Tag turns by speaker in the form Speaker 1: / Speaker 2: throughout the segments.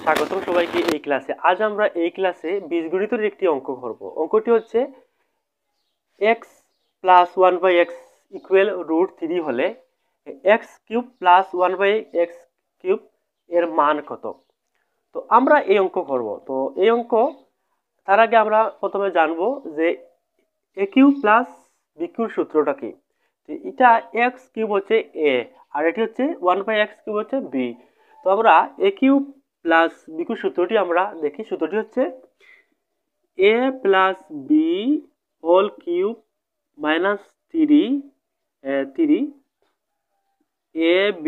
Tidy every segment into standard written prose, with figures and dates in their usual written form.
Speaker 1: স্বাগতম সবাইকে এই ক্লাসে। আজ আমরা এই ক্লাসে বীজগণিতের একটি অঙ্ক করব। অঙ্কটি হচ্ছে x প্লাস 1/x ইকুয়াল √3 হলে x cube plus 1/x cube এর মান কত। তো আমরা এই অঙ্ক করব। তো এই অঙ্ক তার আগে আমরা প্রথমে জানবো যে a cube plus b cube সূত্রটা কি। এটা x কিউব হচ্ছে a আর এটি হচ্ছে 1/x কিউব হচ্ছে b। তো আমরা a cube plus b cube সূত্রটি আমরা দেখি। সূত্রটি হচ্ছে a plus b whole cube minus 3 a b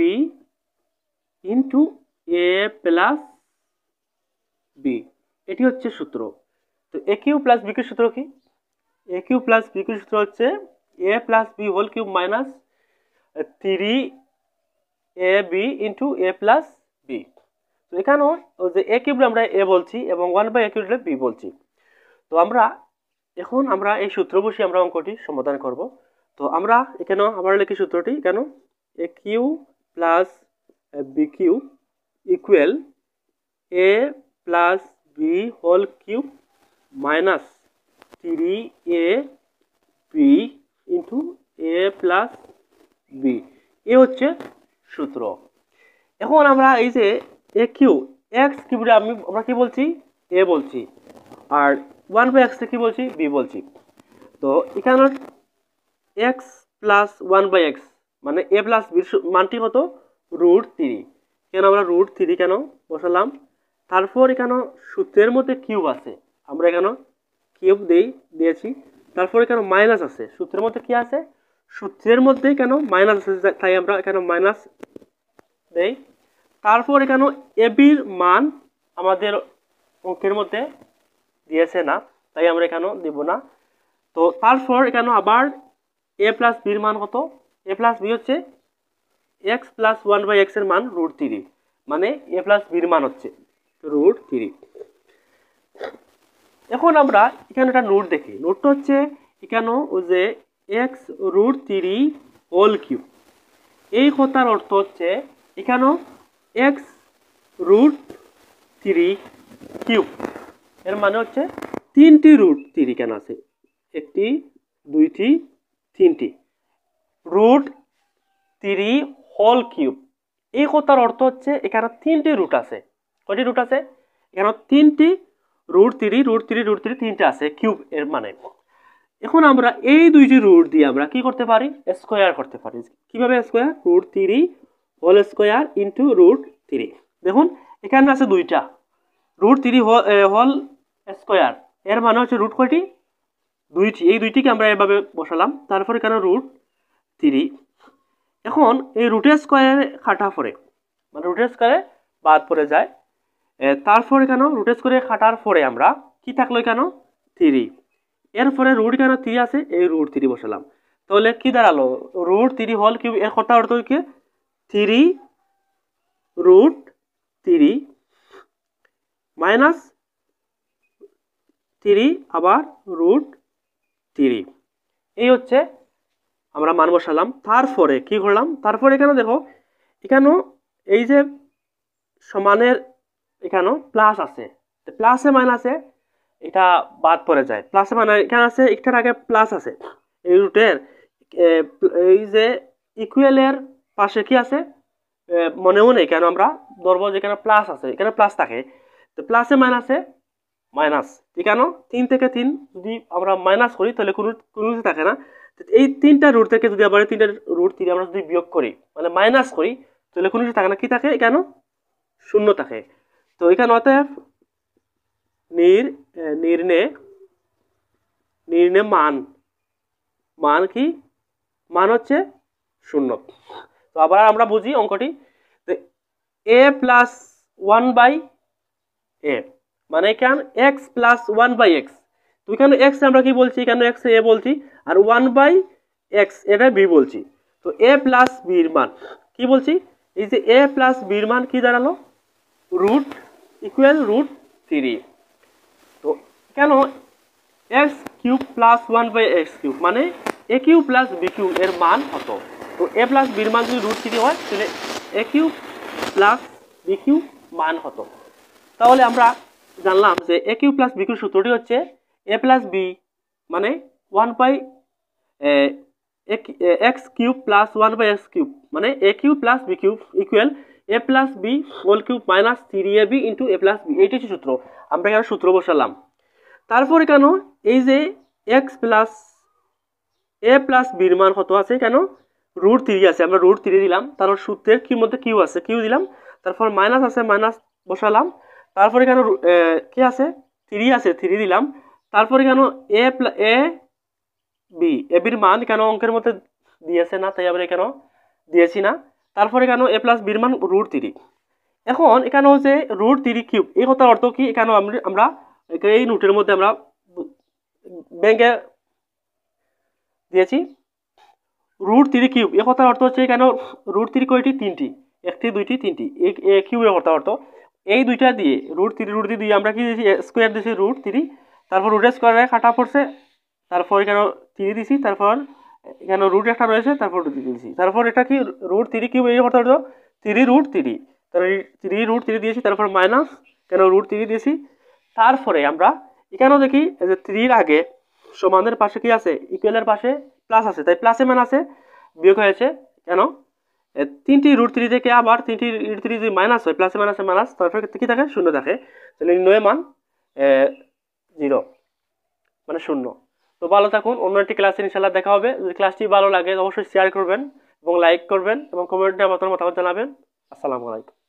Speaker 1: into a plus b, এটি হচ্ছে সূত্র। তো a cube plus b cube সূত্র কি? a cube plus b cube সূত্র হচ্ছে a plus b whole cube minus 3ab into a plus b। তো এখানেও যে a কিউব আমরা a বলছি এবং 1/a কিউব b বলছি। তো এখন আমরা এই সূত্র বসে আমরা অঙ্কটি সমাধান করব। তো আমরা এখানে আবার লিখি সূত্রটি। কেন a cube plus b cube equal a plus b whole cube minus 3ab into a plus b, এ হচ্ছে সূত্র। এখন আমরা এই যে a কিউব x কিউবটা আমরা কি বলছি? a বলছি, আর 1/x কি বলছি? b বলছি। তো এখানে x প্লাস 1/x মানে a প্লাস b মানটি কত? √3। কেন আমরা √3 কেন বসালাম? তারপর এখানে সূত্রের মধ্যে কিউব আছে, আমরা এখানে কিউব দিয়েছি। তারপর এখানে মাইনাস আছে, সূত্রের মধ্যে কি আছে? সূত্রের মধ্যে কেন মাইনাস আছে, তাই আমরা এখানে মাইনাস দেই। তারপর এখানে এ বির মান আমাদের অঙ্কের মধ্যে দিয়েছে না, তাই আমরা এখানে দিব না। তো তারপর এখানে আবার a প্লাস বির মান কত? a প্লাস বি হচ্ছে x প্লাস 1/x এর মান √3, মানে a প্লাস বির মান হচ্ছে √3। এখন আমরা এখানে একটা নোট দেখি। নোটটা হচ্ছে এখানে যে x √3 হোল কিউব, এই কথার অর্থ হচ্ছে এখানে x √3 কিউব এর মানে হচ্ছে 3টি √3 কেন আছে? 1টি 2টি 3টি √3 হোল কিউব। এই কথার অর্থ হচ্ছে এখানে 3টি রুট আছে। কয়টি রুট আছে? এখানে 3টি √3 3টা আছে কিউব এর মানে। এখন আমরা এই দুইটি রুট দিয়ে আমরা কি করতে পারি? স্কয়ার করতে পারি। কিভাবে স্কয়ার? √3 whole square into √3। দেখুন এখানে আছে দুইটা √3 হোল স্কয়ার, এর মানে হচ্ছে রুট কয়টি? দুইটি। এই দুইটিকে আমরা এভাবে বসালাম। তারপর এখানে √3। এখন এই রুটের স্কয়ারে কাটা পড়ে, মানে রুটের স্কয়ারে বাদ পড়ে যায়। তারপর এখানে রুটের স্কয়ারে কাটার পরে আমরা কি থাকলো? এখানে 3, এরপরে রুট এখানে 3 আছে, এই √3 বসালাম। তাহলে কি দাঁড়ালো? √3 হোল কিউব এর কথা অর্থ কি? 3 √3 মাইনাস 3 আবার √3, এই হচ্ছে আমরা মান বসালাম। তারপরে কি করলাম? তারপরে এখানে দেখো, এখানে এই যে সমানের এখানে প্লাস আছে, প্লাসে মাইনাসে এটা বাদ পড়ে যায়। প্লাসে মাইনাস এখানে আছে, একটার আগে প্লাস আছে। এই রুটের এই যে ইকুয়ালের পাশে কি আছে মনেও নেই, কেন আমরা ধরবো যেখানে প্লাস আছে, এখানে প্লাস থাকে। তো প্লাসে মাইনাসে মাইনাস, এখানে 3 থেকে 3 যদি আমরা মাইনাস করি তাহলে কোনো কিছু থাকে না। এই 3টা রুট থেকে যদি আবার 3টা √3 আমরা যদি বিয়োগ করি, মানে মাইনাস করি, তাহলে কোনো কিছু থাকে না। কি থাকে? এখানে শূন্য থাকে। তো এখানে অতএব নির্ণে মান কি? মান হচ্ছে 0। তো আবার আমরা বুঝি অঙ্কটি। a প্লাস 1/a মানে এখানে x প্লাস 1/x। তো এখানে x আমরা কি বলছি? এখানে x a বলছি, আর 1/x এটা b বলছি। তো a প্লাস b এর মান কি বলছি? এই যে a প্লাস b এর মান কি দাঁড়ালো? Root equal √3। তো কেন x cube plus 1/x cube মানে a cube plus b cube এর মান কত? তো a প্লাস b এর মান যদি √3 হয় তাহলে a cube plus b cube মান কত? তাহলে আমরা জানলাম যে এ কিউ প্লাস বি কিউ সূত্রটি হচ্ছে এ প্লাস বি মানে 1/, x cube plus 1/x cube মানে A cube plus B cube equal A plus B whole cube minus 3ab into A plus B, এইটি হচ্ছে সূত্র। আমরা এখানে সূত্র বসালাম। তারপরে কেন এই যে এক্স প্লাস এ প্লাস বির মান কত আছে, কেন √3 আছে, আমরা √3 দিলাম। তারপর সূত্রের কিউ মধ্যে কিউ আছে, কিউ দিলাম। তারপর মাইনাস আছে, মাইনাস বসালাম। তারপরে কেন কি আছে, 3 আছে, 3 দিলাম। তারপরে কেন এ বি, এ বির মান কেন অঙ্কের মধ্যে দিয়েছে না, তাই আমরা কেন দিয়েছি না। তারপরে কেন এ প্লাস বির মান √3। এখন এখানে হচ্ছে √3 কিউব, এই কথার অর্থ কি, এখানে আমরা এই নোটের মধ্যে আমরা ব্যাংকে দিয়েছি √3 কিউব, এই কথার অর্থ হচ্ছে কেন √3 কয়টি, তিনটি, একটি দুইটি তিনটি, এই কিউবের কথার অর্থ এই দুইটা দিয়ে √3 দিয়ে আমরা কি দিয়েছি, স্কোয়ার দিয়েছি √3, তারপর রুটের স্কোয়ারে কাটা পড়ছে, তারপর এখানে 3 দিছি, তারপর এখানে রুট একটা রয়েছে, তারপর দিয়েছি, তারপর এটা কি √3 কিউব, এই কথার অর্থ 3√3, তাহলে 3√3 দিয়েছি, তারপর মাইনাস কেন √3 দিয়েছি। তারপরে আমরা এখানেও দেখি যে 3 আগে সমানের পাশে কি আছে, ইকুয়ালের পাশে প্লাস আছে, তাই প্লাসে মান আছে, বিয়োগ হয়েছে কেন, 3টি √3 থেকে আবার 3টি √3 যদি মাইনাস হয়, প্লাসে মাইনাসে মাইনাস, তারপরে কি থাকে, শূন্য থাকে। তাহলে নির্ণয় মান 0 মানে শূন্য। তো ভালো থাকুন, অন্য একটি ক্লাসে ইনশাআল্লাহ দেখা হবে। যদি ক্লাসটি ভালো লাগে অবশ্যই শেয়ার করবেন এবং লাইক করবেন এবং কমেন্টে আপনার মতামত জানাবেন। আসসালামু আলাইকুম।